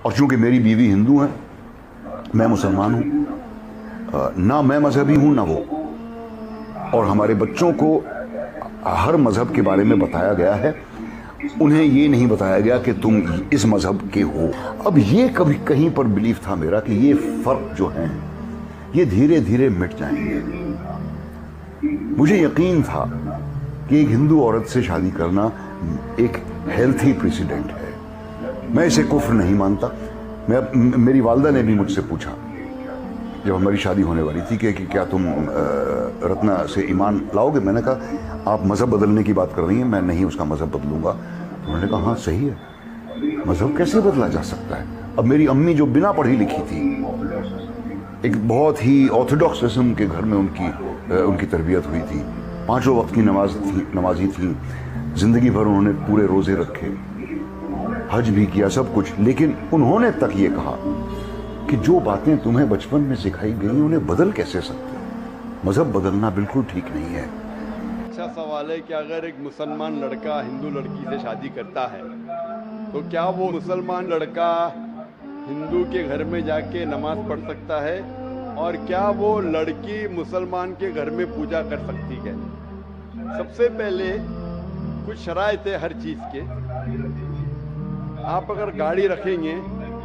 اور چونکہ میری بیوی ہندو ہے، میں مسلمان ہوں، نہ میں مذہبی ہوں نہ وہ، اور ہمارے بچوں کو ہر مذہب کے بارے میں بتایا گیا ہے، انہیں یہ نہیں بتایا گیا کہ تم اس مذہب کے ہو۔ اب یہ کبھی کہیں پر بلیف تھا میرا کہ یہ فرق جو ہیں یہ دھیرے دھیرے مٹ جائیں گے۔ مجھے یقین تھا کہ ایک ہندو عورت سے شادی کرنا ایک ہیلتھی پریسیڈنٹ ہے، میں اسے کفر نہیں مانتا۔ میری والدہ نے بھی مجھ سے پوچھا جب ہماری شادی ہونے والی تھی کہ کیا تم رتنا سے ایمان لاؤ گے؟ میں نے کہا آپ مذہب بدلنے کی بات کر رہی ہیں، میں نہیں اس کا مذہب بدلوں گا۔ انہوں نے کہا ہاں صحیح ہے، مذہب کیسے بدلا جا سکتا ہے؟ اب میری امی جو بنا پڑھی لکھی تھی، ایک بہت ہی آرتھوڈاکس قسم کے گھر میں ان کی تربیت ہوئی تھی، 5 وقت کی نمازی تھی، زندگی بھر انہوں نے پورے روزے رکھے، حج بھی کیا، سب کچھ، لیکن انہوں نے تک یہ کہا کہ جو باتیں تمہیں بچپن میں سکھائی گئی انہیں بدل کیسے سکتے؟ مذہب بدلنا بالکل ٹھیک نہیں ہے۔ اچھا سوال ہے کہ اگر ایک مسلمان لڑکا ہندو لڑکی سے شادی کرتا ہے تو کیا وہ مسلمان لڑکا ہندو کے گھر میں جا کے نماز پڑھ سکتا ہے، اور کیا وہ لڑکی مسلمان کے گھر میں پوجا کر سکتی ہے؟ سب سے پہلے کچھ شرائط ہے ہر چیز کے۔ آپ اگر گاڑی رکھیں گے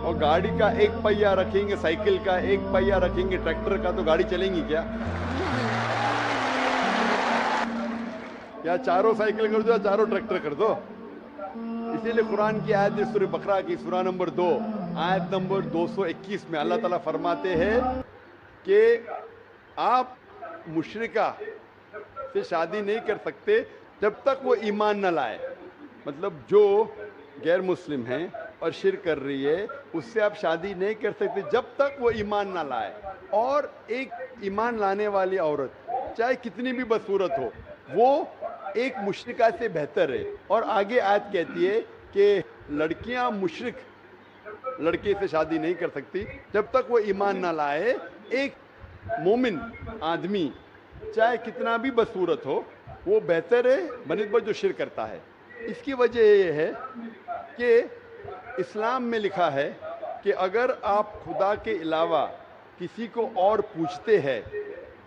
اور گاڑی کا ایک پہیہ رکھیں گے، سائیکل کا ایک پہیہ رکھیں گے، ٹریکٹر کا، تو گاڑی چلیں گی کیا؟ یا چاروں سائیکل کر دو یا چاروں ٹریکٹر کر دو؟ اسی لیے قرآن کی آیت سورہ بقرہ کی سورہ نمبر 2 آیت نمبر 221 میں اللہ تعالیٰ فرماتے ہیں کہ آپ مشرکہ سے شادی نہیں کر سکتے جب تک وہ ایمان نہ لائے۔ مطلب جو غیر مسلم ہیں اور شرک کر رہی ہے اس سے آپ شادی نہیں کر سکتے جب تک وہ ایمان نہ لائے۔ اور ایک ایمان لانے والی عورت چاہے کتنی بھی بدصورت ہو وہ ایک مشرکہ سے بہتر ہے۔ اور آگے آیت کہتی ہے کہ لڑکیاں مشرک لڑکے سے شادی نہیں کر سکتی جب تک وہ ایمان نہ لائے۔ ایک مومن آدمی چاہے کتنا بھی بدصورت ہو وہ بہتر ہے بنسبت جو شرک کرتا ہے۔ اس کی وجہ یہ ہے کہ اسلام میں لکھا ہے کہ اگر آپ خدا کے علاوہ کسی کو اور پوچھتے ہیں،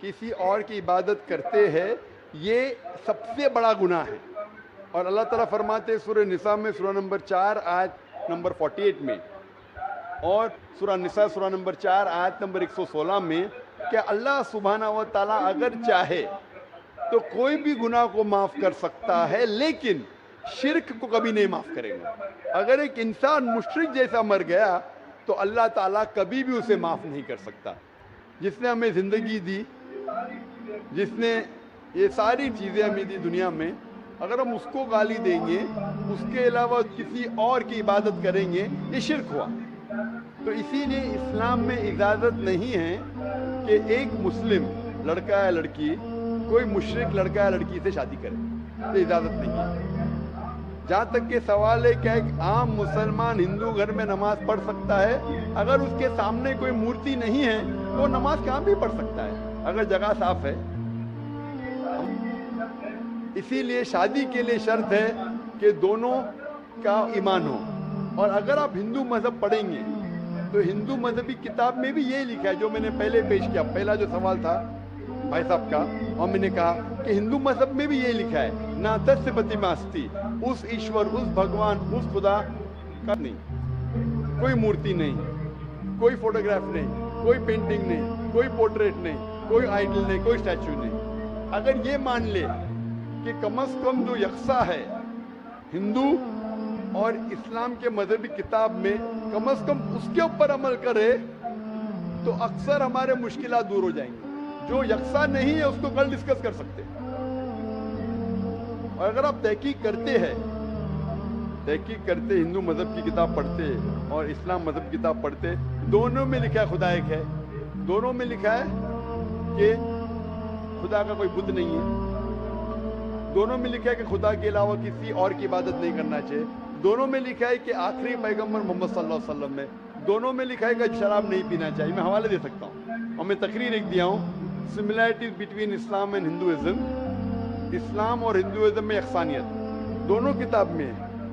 کسی اور کی عبادت کرتے ہیں، یہ سب سے بڑا گناہ ہے۔ اور اللہ تعالیٰ فرماتے ہیں سورہ نساء میں سورہ نمبر 4 آیت نمبر 48 میں، اور سورہ نساء سورہ نمبر 4 آیت نمبر 116 میں کہ اللہ سبحانہ و تعالیٰ اگر چاہے تو کوئی بھی گناہ کو معاف کر سکتا ہے، لیکن شرک کو کبھی نہیں معاف کرے گا۔ اگر ایک انسان مشرک جیسا مر گیا تو اللہ تعالیٰ کبھی بھی اسے معاف نہیں کر سکتا۔ جس نے ہمیں زندگی دی، جس نے یہ ساری چیزیں ہمیں دی دنیا میں، اگر ہم اس کو گالی دیں گے، اس کے علاوہ کسی اور کی عبادت کریں گے، یہ شرک ہوا۔ تو اسی لیے اسلام میں اجازت نہیں ہے کہ ایک مسلم لڑکا یا لڑکی کوئی مشرک لڑکا یا لڑکی سے شادی کرے، یہ اجازت نہیں ہے۔ جہاں تک کہ سوال ہے کہ ایک عام مسلمان ہندو گھر میں نماز پڑھ سکتا ہے، اگر اس کے سامنے کوئی مورتی نہیں ہے تو نماز کہاں بھی پڑھ سکتا ہے اگر جگہ صاف ہے۔ اسی لیے شادی کے لیے شرط ہے کہ دونوں کا ایمان ہو۔ اور اگر آپ ہندو مذہب پڑھیں گے تو ہندو مذہبی کتاب میں بھی یہی لکھا ہے جو میں نے پہلے پیش کیا، پہلا جو سوال تھا بھائی صاحب کا، اور میں نے کہا کہ ہندو مذہب میں بھی یہی لکھا ہے، نا تس پتیماستی، اس ایشور، اس بھگوان، اس خدا کا نہیں، کوئی مورتی نہیں، کوئی فوٹوگراف نہیں، کوئی پینٹنگ نہیں، کوئی پورٹریٹ نہیں، کوئی آئیڈل نہیں، کوئی اسٹیچو نہیں۔ اگر یہ مان لے کہ کم از کم جو یکساں ہے ہندو اور اسلام کے مذہبی کتاب میں، کم از کم اس کے اوپر عمل کرے تو اکثر ہمارے مشکلات دور ہو جائیں گی۔ جو یکساں نہیں ہے اس کو کل ڈسکس کر سکتے ہیں۔ اور اگر آپ تحقیق کرتے ہندو مذہب کی کتاب پڑھتے اور اسلام مذہب کی کتاب پڑھتے، دونوں میں لکھا ہے خدا ایک ہے، دونوں میں لکھا ہے کہ خدا کا کوئی بت نہیں ہے، دونوں میں لکھا ہے کہ خدا کے علاوہ کسی اور کی عبادت نہیں کرنا چاہیے، دونوں میں لکھا ہے کہ آخری پیغمبر محمد صلی اللہ علیہ وسلم میں، دونوں میں لکھا ہے کہ شراب نہیں پینا چاہیے۔ میں حوالے دے سکتا ہوں اور میں تقریر ایک دیا ہوں، similarities between Islam and Hinduism, Islam اور ہندوازم میں یکسانیت، دونوں کتاب میں ہے۔